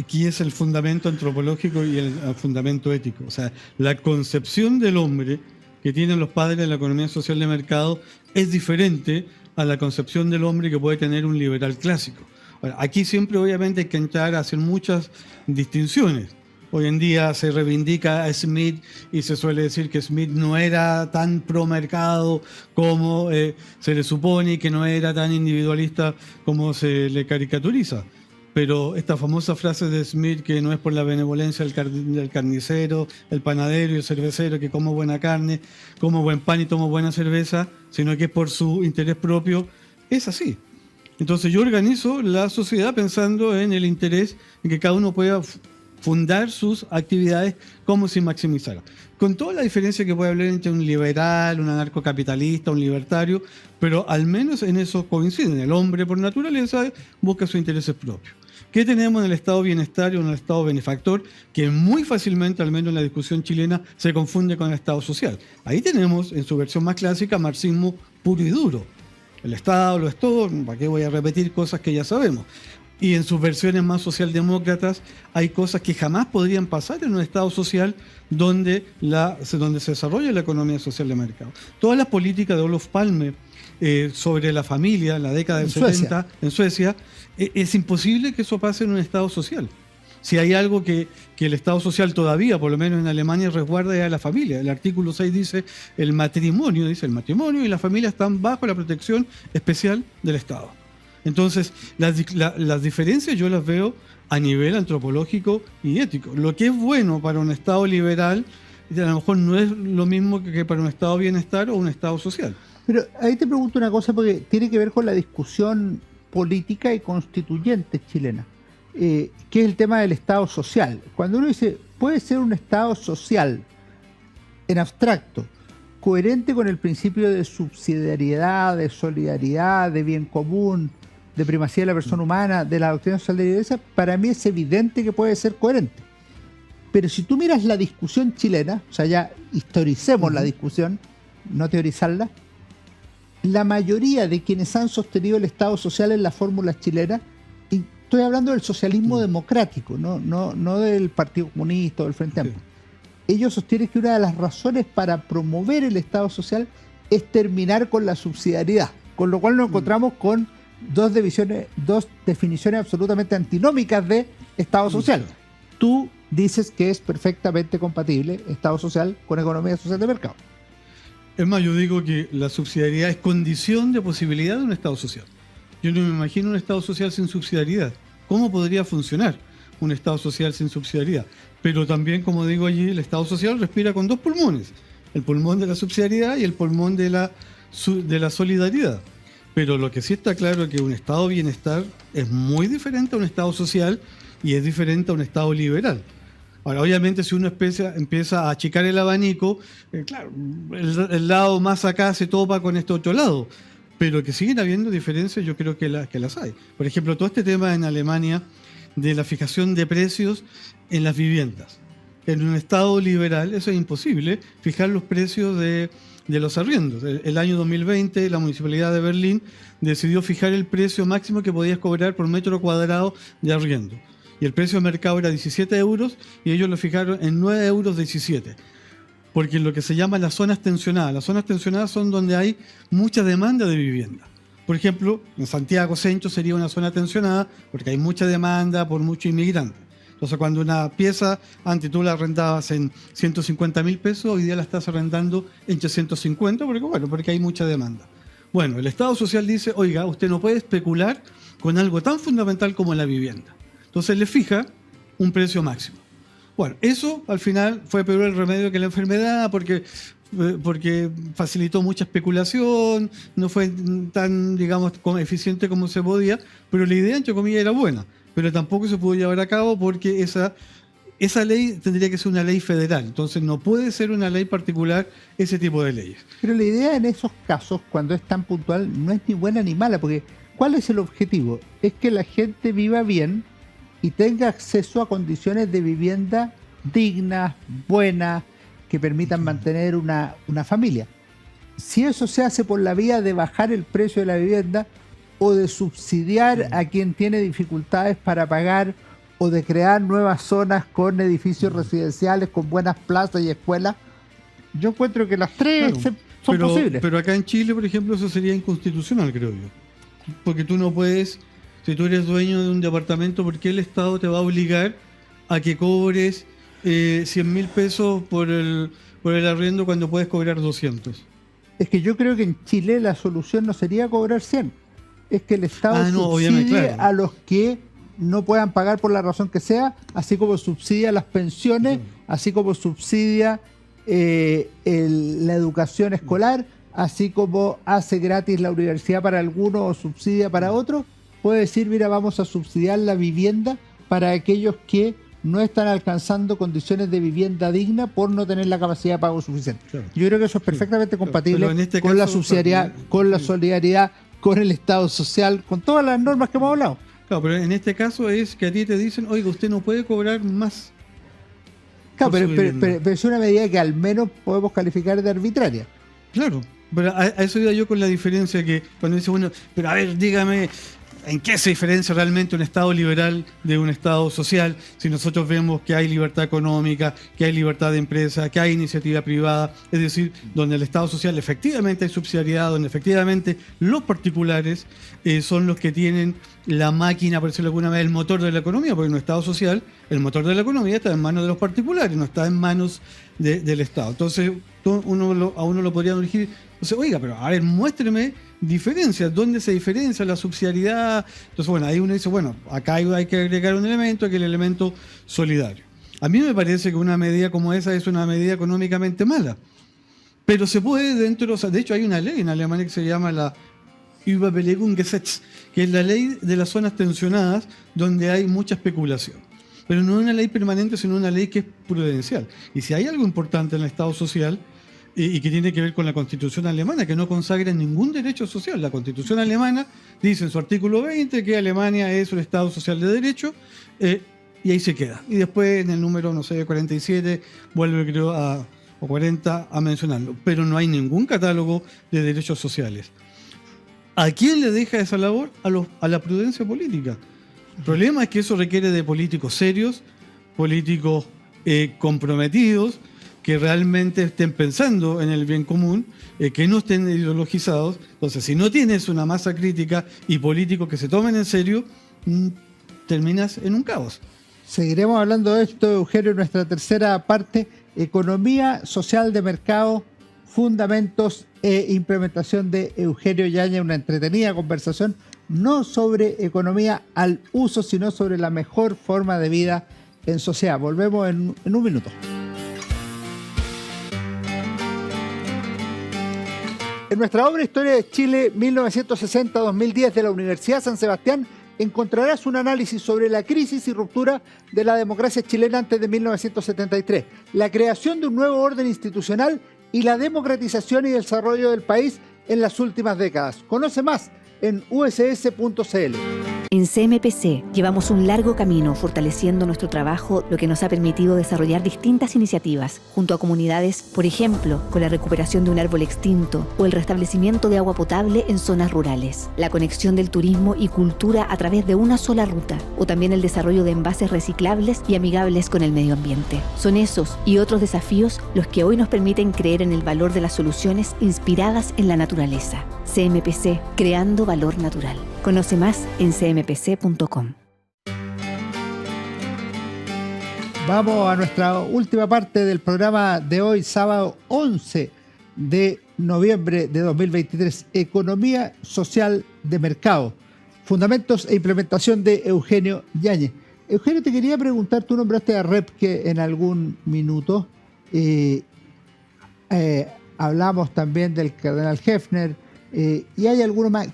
que es el fundamento antropológico y el fundamento ético. O sea, la concepción del hombre que tienen los padres de la economía social de mercado es diferente a la concepción del hombre que puede tener un liberal clásico. Ahora, aquí siempre obviamente hay que entrar a hacer muchas distinciones. Hoy en día se reivindica a Smith y se suele decir que Smith no era tan pro mercado como se le supone, y que no era tan individualista como se le caricaturiza. Pero esta famosa frase de Smith, que no es por la benevolencia del carnicero, el panadero y el cervecero, que como buena carne, como buen pan y tomo buena cerveza, sino que es por su interés propio, es así. Entonces yo organizo la sociedad pensando en el interés en que cada uno pueda fundar sus actividades como si maximizara. Con toda la diferencia que puede haber entre un liberal, un anarcocapitalista, un libertario, pero al menos en eso coinciden. El hombre por naturaleza busca sus intereses propios. ¿Qué tenemos en el estado bienestar y en el estado benefactor? Que muy fácilmente, al menos en la discusión chilena, se confunde con el estado social. Ahí tenemos, en su versión más clásica, marxismo puro y duro. El Estado lo es todo, ¿para qué voy a repetir cosas que ya sabemos? Y en sus versiones más socialdemócratas hay cosas que jamás podrían pasar en un Estado social donde se desarrolla la economía social de mercado. Todas las políticas de Olof Palme sobre la familia en la década del 70 en Suecia, es imposible que eso pase en un Estado social. Si hay algo que el Estado social todavía, por lo menos en Alemania, resguarda es a la familia. El artículo 6 dice el matrimonio y la familia están bajo la protección especial del Estado. Entonces, las diferencias yo las veo a nivel antropológico y ético. Lo que es bueno para un Estado liberal, a lo mejor no es lo mismo que para un Estado de bienestar o un Estado social. Pero ahí te pregunto una cosa, porque tiene que ver con la discusión políticas y constituyentes chilenas, que es el tema del Estado social. Cuando uno dice, puede ser un Estado social en abstracto, coherente con el principio de subsidiariedad, de solidaridad, de bien común, de primacía de la persona humana, de la doctrina social de la Iglesia, para mí es evidente que puede ser coherente. Pero si tú miras la discusión chilena, o sea, ya historicemos la discusión, no teorizarla, la mayoría de quienes han sostenido el Estado social en las fórmulas chilenas, y estoy hablando del socialismo democrático, no del Partido Comunista o del Frente Amplio. Ellos sostienen que una de las razones para promover el Estado social es terminar con la subsidiariedad, con lo cual nos encontramos con dos definiciones absolutamente antinómicas de Estado social. Tú dices que es perfectamente compatible Estado social con economía social de mercado. Es más, yo digo que la subsidiariedad es condición de posibilidad de un Estado social. Yo no me imagino un Estado social sin subsidiariedad. ¿Cómo podría funcionar un Estado social sin subsidiariedad? Pero también, como digo allí, el Estado social respira con dos pulmones. El pulmón de la subsidiariedad y el pulmón de la solidaridad. Pero lo que sí está claro es que un Estado de bienestar es muy diferente a un Estado social y es diferente a un Estado liberal. Ahora, obviamente, si uno empieza a achicar el abanico, claro, el lado más acá se topa con este otro lado. Pero que siguen habiendo diferencias, yo creo que las hay. Por ejemplo, todo este tema en Alemania de la fijación de precios en las viviendas. En un Estado liberal eso es imposible, fijar los precios de los arriendos. El año 2020 la Municipalidad de Berlín decidió fijar el precio máximo que podías cobrar por metro cuadrado de arriendo. Y el precio de mercado era 17 euros y ellos lo fijaron en 9,17 euros. Porque lo que se llama las zonas tensionadas. Las zonas tensionadas son donde hay mucha demanda de vivienda. Por ejemplo, en Santiago Centro sería una zona tensionada porque hay mucha demanda por muchos inmigrantes. Entonces, cuando una pieza antes tú la arrendabas en 150.000 pesos, hoy día la estás arrendando en 350 porque hay mucha demanda. Bueno, el Estado social dice, oiga, usted no puede especular con algo tan fundamental como la vivienda. Entonces le fija un precio máximo. Bueno, eso al final fue peor el remedio que la enfermedad porque facilitó mucha especulación, no fue tan, digamos, eficiente como se podía, pero la idea, entre comillas, era buena. Pero tampoco se pudo llevar a cabo porque esa ley tendría que ser una ley federal. Entonces no puede ser una ley particular ese tipo de leyes. Pero la idea en esos casos, cuando es tan puntual, no es ni buena ni mala, porque ¿cuál es el objetivo? Es que la gente viva bien y tenga acceso a condiciones de vivienda dignas, buenas, que permitan mantener una familia. Si eso se hace por la vía de bajar el precio de la vivienda o de subsidiar a quien tiene dificultades para pagar o de crear nuevas zonas con edificios residenciales, con buenas plazas y escuelas, yo encuentro que las tres son posibles. Pero acá en Chile, por ejemplo, eso sería inconstitucional, creo yo. Porque tú no puedes, si tú eres dueño de un departamento, ¿por qué el Estado te va a obligar a que cobres 100.000 pesos por el arriendo cuando puedes cobrar 200? Es que yo creo que en Chile la solución no sería cobrar 100. Es que el Estado subsidie a los que no puedan pagar por la razón que sea, así como subsidia las pensiones, así como subsidia la educación escolar, así como hace gratis la universidad para algunos o subsidia para otros. Puede decir, mira, vamos a subsidiar la vivienda para aquellos que no están alcanzando condiciones de vivienda digna por no tener la capacidad de pago suficiente. Claro. Yo creo que eso es perfectamente compatible con la subsidiariedad, con la solidaridad, con el Estado social, con todas las normas que hemos hablado. Claro, pero en este caso es que a ti te dicen, oiga, usted no puede cobrar más. Claro, pero es una medida que al menos podemos calificar de arbitraria. Claro, pero a eso iba yo con la diferencia que cuando dice, bueno, pero a ver, dígame, ¿en qué se diferencia realmente un Estado liberal de un Estado social? Si nosotros vemos que hay libertad económica, que hay libertad de empresa, que hay iniciativa privada, es decir, donde el Estado social efectivamente hay subsidiariedad, donde efectivamente los particulares son los que tienen la máquina, por decirlo de alguna manera, el motor de la economía, porque en un Estado social el motor de la economía está en manos de los particulares, no está en manos del Estado. Entonces a uno lo podría dirigir, entonces, oiga, pero a ver, muéstreme diferencias, ¿dónde se diferencia la subsidiariedad? Entonces, bueno, ahí uno dice, bueno, acá hay que agregar un elemento, que es el elemento solidario. A mí me parece que una medida como esa es una medida económicamente mala, pero se puede de hecho hay una ley en Alemania que se llama Überbelegungsgesetz, que es la ley de las zonas tensionadas donde hay mucha especulación. Pero no es una ley permanente, sino una ley que es prudencial. Y si hay algo importante en el Estado social, y que tiene que ver con la Constitución alemana, que no consagra ningún derecho social. La Constitución alemana dice en su artículo 20 que Alemania es un Estado social de derecho, y ahí se queda. Y después en el número, no sé, 47, vuelve creo o 40 a mencionarlo. Pero no hay ningún catálogo de derechos sociales. ¿A quién le deja esa labor? A la prudencia política. El problema es que eso requiere de políticos serios, políticos comprometidos, que realmente estén pensando en el bien común, que no estén ideologizados. Entonces, si no tienes una masa crítica y políticos que se tomen en serio, terminas en un caos. Seguiremos hablando de esto, Eugenio, en nuestra tercera parte, economía social de mercado, fundamentos e implementación de Eugenio Yáñez, una entretenida conversación, no sobre economía al uso, sino sobre la mejor forma de vida en sociedad. Volvemos en un minuto. En nuestra obra Historia de Chile 1960-2010 de la Universidad San Sebastián encontrarás un análisis sobre la crisis y ruptura de la democracia chilena antes de 1973, la creación de un nuevo orden institucional y la democratización y desarrollo del país en las últimas décadas. Conoce más en uss.cl. En CMPC llevamos un largo camino fortaleciendo nuestro trabajo, lo que nos ha permitido desarrollar distintas iniciativas junto a comunidades, por ejemplo, con la recuperación de un árbol extinto o el restablecimiento de agua potable en zonas rurales, la conexión del turismo y cultura a través de una sola ruta, o también el desarrollo de envases reciclables y amigables con el medio ambiente. Son esos y otros desafíos los que hoy nos permiten creer en el valor de las soluciones inspiradas en la naturaleza. CMPC, creando valor natural. Conoce más en cmpc.com. Vamos a nuestra última parte del programa de hoy, sábado 11 de noviembre de 2023. Economía social de mercado. Fundamentos e implementación de Eugenio Yáñez. Eugenio, te quería preguntar, tú nombraste a Repke en algún minuto. Hablamos también del cardenal Hefner. Y hay alguno más.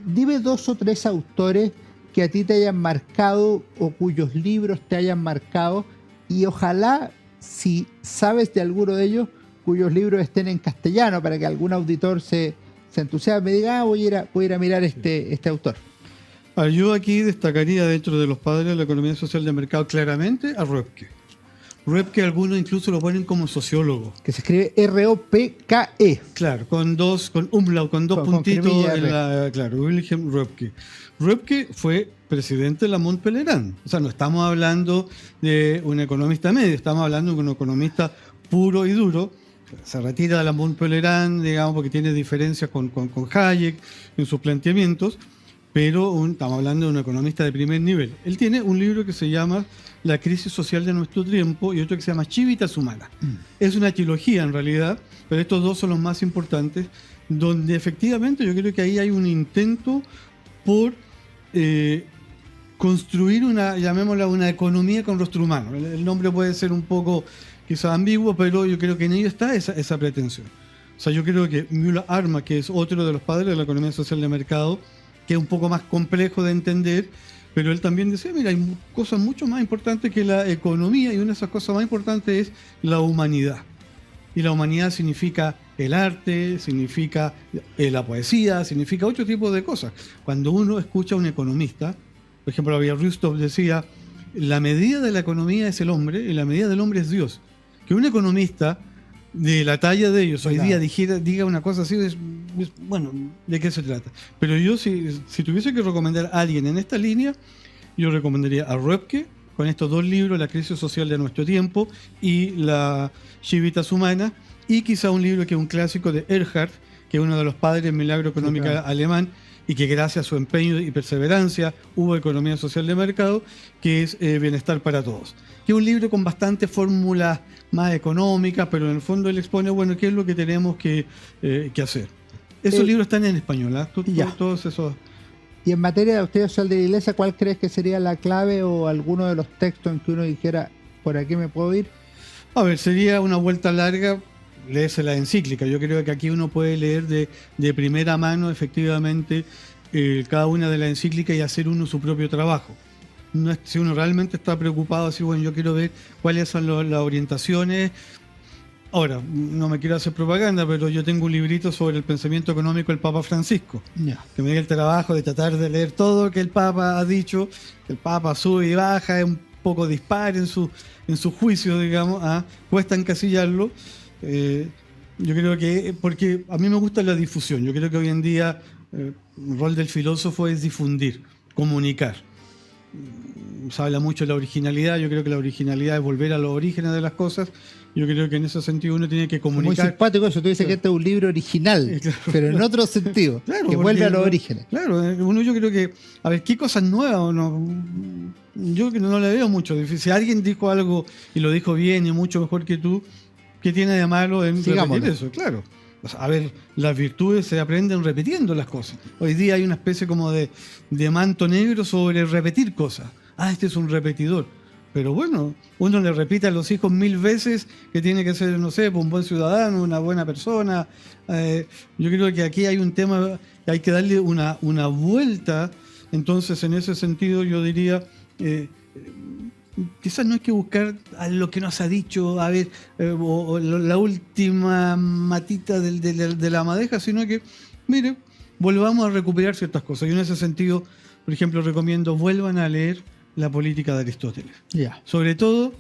Dime 2 o 3 autores que a ti te hayan marcado o cuyos libros te hayan marcado, y ojalá, si sabes de alguno de ellos, cuyos libros estén en castellano para que algún auditor se entusiasme y diga, voy a ir a mirar este autor. Yo aquí destacaría dentro de los padres de la economía social de mercado claramente a Repke. Repke, algunos incluso lo ponen como sociólogo. Que se escribe R-O-P-K-E. Claro, con umlaut, con dos puntitos en la. Claro, Wilhelm Repke. Repke fue presidente de la Mont Pelerin. O sea, no estamos hablando de un economista medio, estamos hablando de un economista puro y duro. Se retira de la Mont Pelerin, digamos, porque tiene diferencias con Hayek en sus planteamientos, pero estamos hablando de un economista de primer nivel. Él tiene un libro que se llama La crisis social de nuestro tiempo y otro que se llama Civitas Humana. Es una trilogía en realidad, pero estos dos son los más importantes, donde efectivamente yo creo que ahí hay un intento por construir llamémosla una economía con rostro humano. El nombre puede ser un poco quizás ambiguo, pero yo creo que en ello está esa pretensión. O sea, yo creo que Müller-Arma, que es otro de los padres de la economía social de mercado, que es un poco más complejo de entender, pero él también decía, mira, hay cosas mucho más importantes que la economía, y una de esas cosas más importantes es la humanidad. Y la humanidad significa el arte, significa la poesía, significa otro tipo de cosas. Cuando uno escucha a un economista, por ejemplo, Rustov decía, la medida de la economía es el hombre y la medida del hombre es Dios. Que un economista de la talla de ellos hoy día diga una cosa así, bueno, ¿de qué se trata? Pero yo si tuviese que recomendar a alguien en esta línea, yo recomendaría a Repke, con estos 2 libros, La crisis social de nuestro tiempo y La Civitas Humana, y quizá un libro que es un clásico de Erhard, que es uno de los padres del milagro económico alemán, y que gracias a su empeño y perseverancia hubo economía social de mercado, que es Bienestar para Todos. Que es un libro con bastantes fórmulas más económicas, pero en el fondo él expone, bueno, qué es lo que tenemos que hacer. Esos libros están en español, todos esos. Y en materia de austeridad social de la Iglesia, ¿cuál crees que sería la clave o alguno de los textos en que uno dijera, por aquí me puedo ir? A ver, sería una vuelta larga, léese la encíclica. Yo creo que aquí uno puede leer de primera mano efectivamente cada una de las encíclicas y hacer uno su propio trabajo. No es, si uno realmente está preocupado, así, bueno, yo quiero ver cuáles son las orientaciones. Ahora, no me quiero hacer propaganda, pero yo tengo un librito sobre el pensamiento económico del Papa Francisco, que me dio el trabajo de tratar de leer todo lo que el Papa ha dicho. El Papa sube y baja, es un poco dispar en su juicio, digamos, cuesta encasillarlo. Yo creo que, porque a mí me gusta la difusión, yo creo que hoy en día el rol del filósofo es difundir, comunicar. Se habla mucho de la originalidad, yo creo que la originalidad es volver a los orígenes de las cosas. Yo creo que en ese sentido uno tiene que comunicar. Muy simpático eso, tú dices que este es un libro original, pero en otro sentido, claro, que vuelve a los orígenes. Claro, yo creo que, a ver, ¿qué cosas nuevas o no? Yo que no le veo mucho. Si alguien dijo algo y lo dijo bien y mucho mejor que tú, ¿qué tiene de malo en repetir eso? Claro. O sea, a ver, las virtudes se aprenden repitiendo las cosas. Hoy día hay una especie como de manto negro sobre repetir cosas. Este es un repetidor. Pero bueno, uno le repite a los hijos 1000 veces que tiene que ser, no sé, un buen ciudadano, una buena persona. Yo creo que aquí hay un tema, hay que darle una vuelta. Entonces, en ese sentido, yo diría, quizás no hay que buscar a lo que nos ha dicho, a ver, o la última matita de la madeja, sino que, mire, volvamos a recuperar ciertas cosas. Y en ese sentido, por ejemplo, recomiendo, vuelvan a leer La política de Aristóteles. Sobre todo,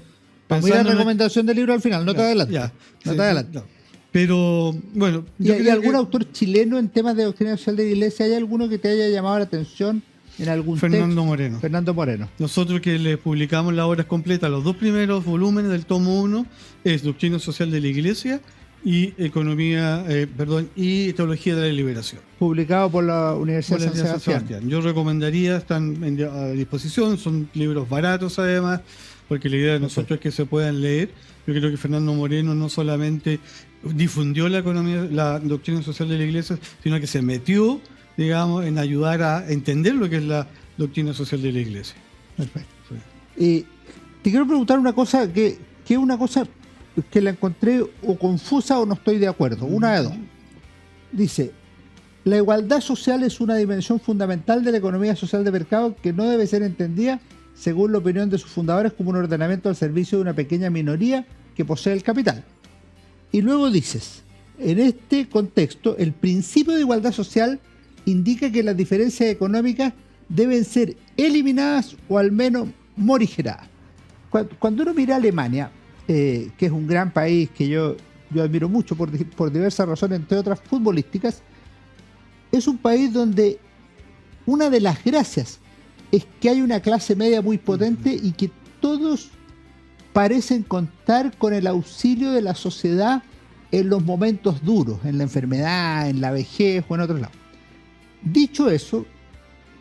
vamos a ir a la recomendación del libro al final, no te adelantes. No te adelantes. Pero, bueno. ¿Y algún autor chileno en temas de doctrina social de la Iglesia? ¿Hay alguno que te haya llamado la atención en algún Fernando texto? Fernando Moreno. Nosotros que le publicamos las obras completas, los 2 primeros volúmenes del tomo 1 es Doctrina Social de la Iglesia y y Teología de la Liberación. Publicado por la Universidad de San Sebastián. Yo recomendaría, están a disposición, son libros baratos además, porque la idea de nosotros es que se puedan leer. Yo creo que Fernando Moreno no solamente difundió la doctrina social de la Iglesia, sino que se metió, digamos, en ayudar a entender lo que es la doctrina social de la Iglesia. Perfecto. Sí. Te quiero preguntar una cosa que es una cosa que la encontré o confusa o no estoy de acuerdo. Una de dos. Dice, la igualdad social es una dimensión fundamental de la economía social de mercado que no debe ser entendida, según la opinión de sus fundadores, como un ordenamiento al servicio de una pequeña minoría que posee el capital. Y luego dices, en este contexto, el principio de igualdad social indica que las diferencias económicas deben ser eliminadas o al menos morigeradas. Cuando uno mira a Alemania, que es un gran país que yo admiro mucho por diversas razones, entre otras futbolísticas, es un país donde una de las gracias es que hay una clase media muy potente y que todos parecen contar con el auxilio de la sociedad en los momentos duros, en la enfermedad, en la vejez o en otros lados. Dicho eso,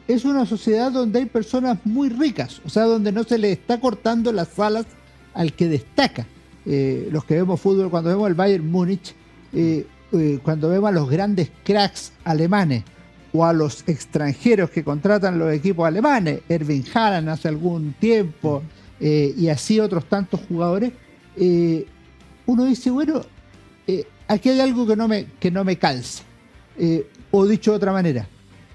es una sociedad donde hay personas muy ricas, o sea, donde no se le está cortando las alas al que destaca. Los que vemos fútbol, cuando vemos el Bayern Múnich, cuando vemos a los grandes cracks alemanes o a los extranjeros que contratan los equipos alemanes, Erling Haaland hace algún tiempo, y así otros tantos jugadores, uno dice, bueno, aquí hay algo que no me calza. O dicho de otra manera,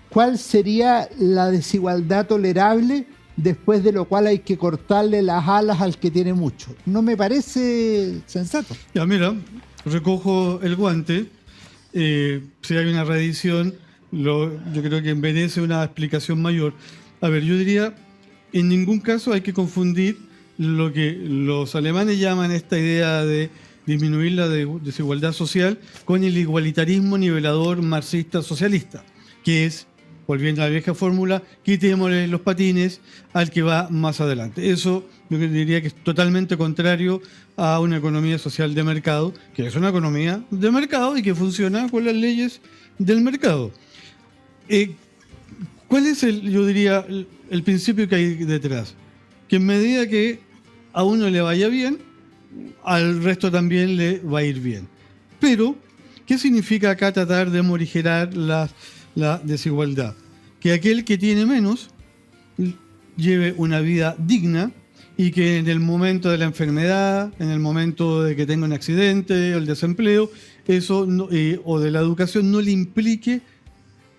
¿cuál sería la desigualdad tolerable después de lo cual hay que cortarle las alas al que tiene mucho? No me parece sensato. Ya, mira, recojo el guante. Si hay una reedición, yo creo que merece una explicación mayor. A ver, yo diría, en ningún caso hay que confundir lo que los alemanes llaman esta idea de disminuir la desigualdad social con el igualitarismo nivelador marxista socialista, que es, volviendo a la vieja fórmula, quitémosle los patines al que va más adelante. Eso yo diría que es totalmente contrario a una economía social de mercado, que es una economía de mercado y que funciona con las leyes del mercado. ¿Cuál es yo diría, el principio que hay detrás? Que en medida que a uno le vaya bien, al resto también le va a ir bien. Pero, ¿qué significa acá tratar de morigerar la desigualdad? Que aquel que tiene menos lleve una vida digna y que en el momento de la enfermedad, en el momento de que tenga un accidente o el desempleo, eso o de la educación no le implique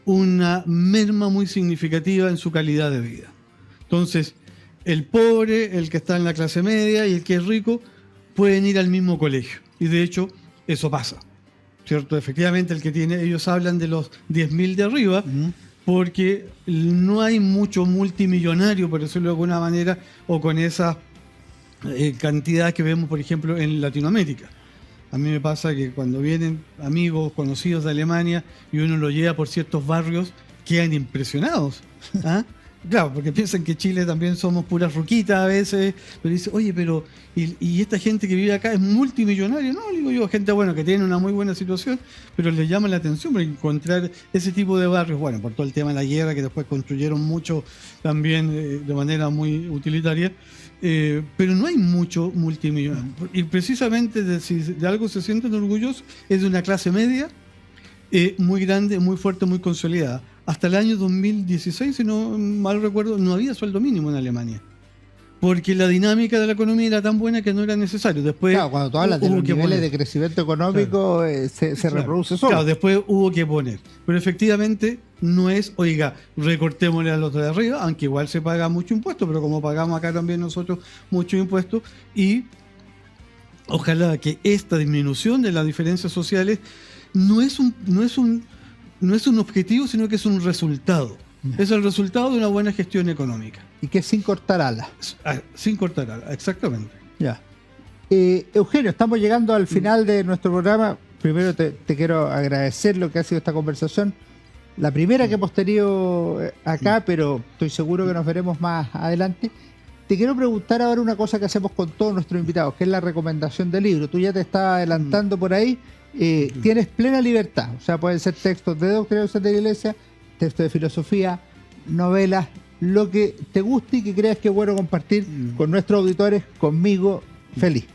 una merma muy significativa en su calidad de vida. Entonces, el pobre, el que está en la clase media y el que es rico pueden ir al mismo colegio. Y de hecho, eso pasa, ¿cierto? Efectivamente, el que tiene, ellos hablan de los 10.000 de arriba, porque no hay mucho multimillonario, por decirlo de alguna manera, o con esa cantidad que vemos, por ejemplo, en Latinoamérica. A mí me pasa que cuando vienen amigos, conocidos de Alemania, y uno lo lleva por ciertos barrios, quedan impresionados. ¿Ah? Claro, porque piensan que Chile también somos puras ruquitas a veces, pero dice, oye, pero ¿y esta gente que vive acá es multimillonaria? No, digo yo, gente bueno que tiene una muy buena situación, pero les llama la atención por encontrar ese tipo de barrios, bueno, por todo el tema de la guerra, que después construyeron mucho también de manera muy utilitaria, pero no hay mucho multimillonario. Y precisamente si de algo se sienten orgullosos es de una clase media muy grande, muy fuerte, muy consolidada. Hasta el año 2016, si no mal recuerdo, no había sueldo mínimo en Alemania. Porque la dinámica de la economía era tan buena que no era necesario. Después, claro, cuando tú hablas de los niveles de crecimiento económico, claro, se reproduce solo. Claro, después hubo que poner. Pero efectivamente no es, oiga, recortémosle a los de arriba, aunque igual se paga mucho impuesto, pero como pagamos acá también nosotros mucho impuesto, y ojalá que esta disminución de las diferencias sociales no es un objetivo, sino que es un resultado. Es el resultado de una buena gestión económica. Y que sin cortar alas. Sin cortar alas, exactamente. Ya. Eugenio, estamos llegando al final de nuestro programa. Primero te quiero agradecer lo que ha sido esta conversación. La primera que hemos tenido acá, pero estoy seguro que nos veremos más adelante. Te quiero preguntar ahora una cosa que hacemos con todos nuestros invitados, que es la recomendación de libro. Tú ya te estabas adelantando por ahí. Tienes plena libertad, o sea, pueden ser textos de doctrina de la Iglesia, textos de filosofía, novelas, lo que te guste y que creas que es bueno compartir con nuestros auditores, conmigo, feliz.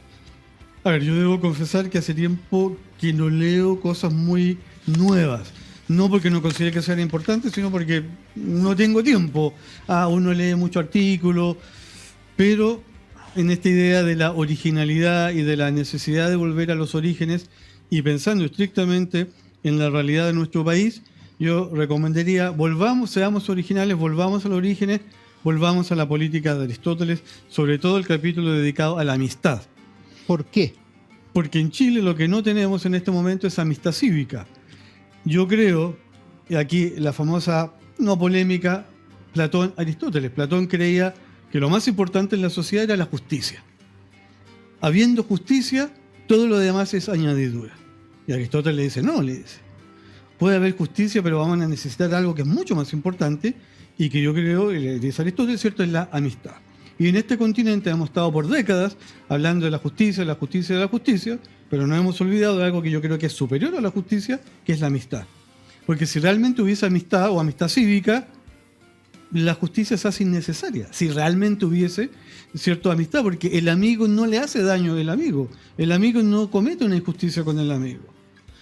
A ver, yo debo confesar que hace tiempo que no leo cosas muy nuevas. No porque no considere que sean importantes, sino porque no tengo tiempo. Uno lee mucho artículo, pero en esta idea de la originalidad y de la necesidad de volver a los orígenes, y pensando estrictamente en la realidad de nuestro país, yo recomendaría, seamos originales, volvamos a los orígenes, volvamos a la política de Aristóteles, sobre todo el capítulo dedicado a la amistad. ¿Por qué? Porque en Chile lo que no tenemos en este momento es amistad cívica. Yo creo, y aquí la famosa, no polémica, Platón-Aristóteles. Platón creía que lo más importante en la sociedad era la justicia. Habiendo justicia, todo lo demás es añadidura. Y Aristóteles le dice, no, le dice, puede haber justicia, pero vamos a necesitar algo que es mucho más importante y que yo creo, le dice Aristóteles, ¿cierto?, es la amistad. Y en este continente hemos estado por décadas hablando de la justicia, la justicia, la justicia, pero no hemos olvidado de algo que yo creo que es superior a la justicia, que es la amistad. Porque si realmente hubiese amistad o amistad cívica, la justicia se hace innecesaria. Si realmente hubiese, ¿cierto?, amistad, porque el amigo no le hace daño al amigo. El amigo no comete una injusticia con el amigo.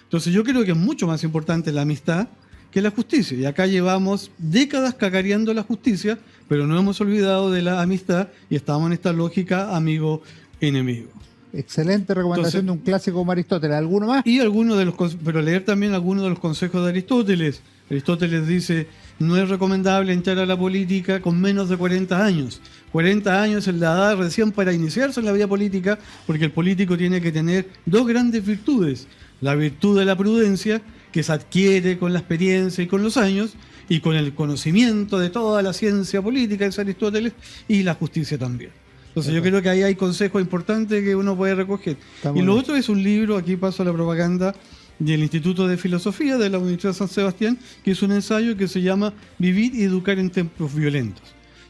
Entonces yo creo que es mucho más importante la amistad que la justicia. Y acá llevamos décadas cacareando la justicia, pero no hemos olvidado de la amistad y estamos en esta lógica amigo-enemigo. Excelente recomendación. Entonces, de un clásico como Aristóteles. ¿Alguno más? Y pero leer también algunos de los consejos de Aristóteles. Aristóteles dice, no es recomendable entrar a la política con menos de 40 años. 40 años es la edad recién para iniciarse en la vida política, porque el político tiene que tener dos grandes virtudes. La virtud de la prudencia, que se adquiere con la experiencia y con los años, y con el conocimiento de toda la ciencia política, es Aristóteles, y la justicia también. Entonces yo creo que ahí hay consejos importantes que uno puede recoger. Y lo otro es un libro, aquí paso a la propaganda, del Instituto de Filosofía de la Universidad de San Sebastián, que es un ensayo que se llama Vivir y educar en tiempos violentos.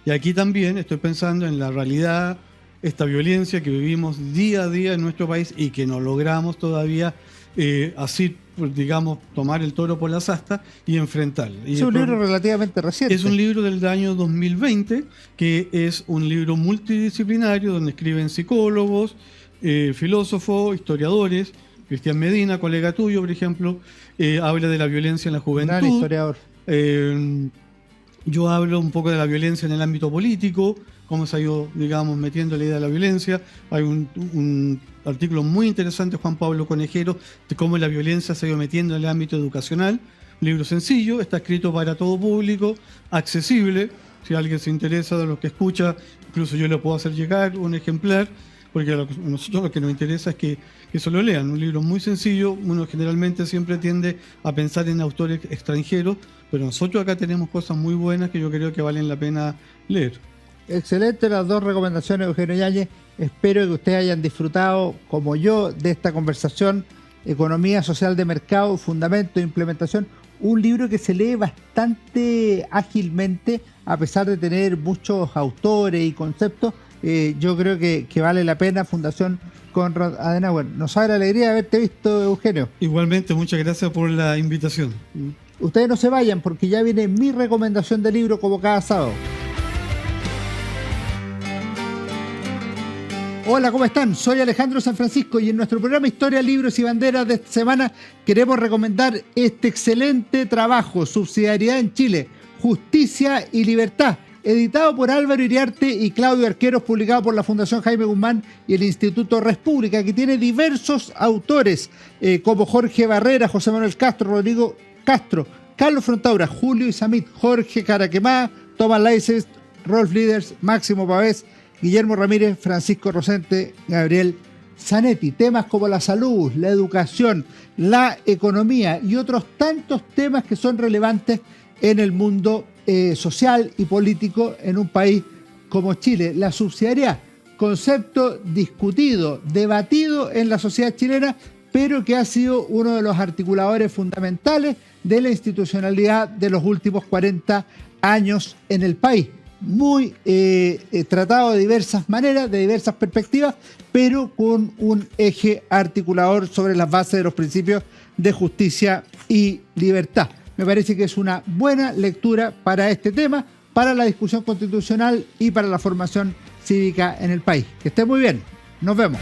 Y aquí también estoy pensando en la realidad, esta violencia que vivimos día a día en nuestro país y que no logramos todavía así, digamos, tomar el toro por las astas y enfrentarlo. Es un libro relativamente reciente. Es un libro del año 2020, que es un libro multidisciplinario donde escriben psicólogos, filósofos, historiadores. Cristian Medina, colega tuyo, por ejemplo, habla de la violencia en la juventud. Gran historiador. Yo hablo un poco de la violencia en el ámbito político, cómo se ha ido, digamos, metiendo la idea de la violencia. Hay un artículo muy interesante de Juan Pablo Conejero de cómo la violencia se ha ido metiendo en el ámbito educacional. Un libro sencillo, está escrito para todo público, accesible. Si alguien se interesa de lo que escucha, incluso yo le puedo hacer llegar un ejemplar, porque a nosotros lo que nos interesa es que eso lo lean. Un libro muy sencillo, uno generalmente siempre tiende a pensar en autores extranjeros, pero nosotros acá tenemos cosas muy buenas que yo creo que valen la pena leer. Excelente las dos recomendaciones, Eugenio Yáñez. Espero que ustedes hayan disfrutado, como yo, de esta conversación. Economía social de mercado, fundamento e implementación. Un libro que se lee bastante ágilmente, a pesar de tener muchos autores y conceptos. Yo creo que vale la pena. Fundación Konrad Adenauer. Nos da la alegría de haberte visto, Eugenio. Igualmente, muchas gracias por la invitación. Ustedes no se vayan, porque ya viene mi recomendación de libro como cada sábado. Hola, ¿cómo están? Soy Alejandro San Francisco y en nuestro programa Historia, Libros y Banderas de esta semana queremos recomendar este excelente trabajo, Subsidiariedad en Chile, Justicia y Libertad, editado por Álvaro Iriarte y Claudio Arqueros, publicado por la Fundación Jaime Guzmán y el Instituto República, que tiene diversos autores como Jorge Barrera, José Manuel Castro, Rodrigo Castro, Carlos Frontaura, Julio Isamit, Jorge Caraquemá, Tomás Laices, Rolf Liders, Máximo Pavés, Guillermo Ramírez, Francisco Rosente, Gabriel Zanetti. Temas como la salud, la educación, la economía y otros tantos temas que son relevantes en el mundo social y político en un país como Chile. La subsidiariedad, concepto discutido, debatido en la sociedad chilena, pero que ha sido uno de los articuladores fundamentales de la institucionalidad de los últimos 40 años en el país. Muy tratado de diversas maneras, de diversas perspectivas, pero con un eje articulador sobre las bases de los principios de justicia y libertad. Me parece que es una buena lectura para este tema, para la discusión constitucional y para la formación cívica en el país. Que esté muy bien. Nos vemos.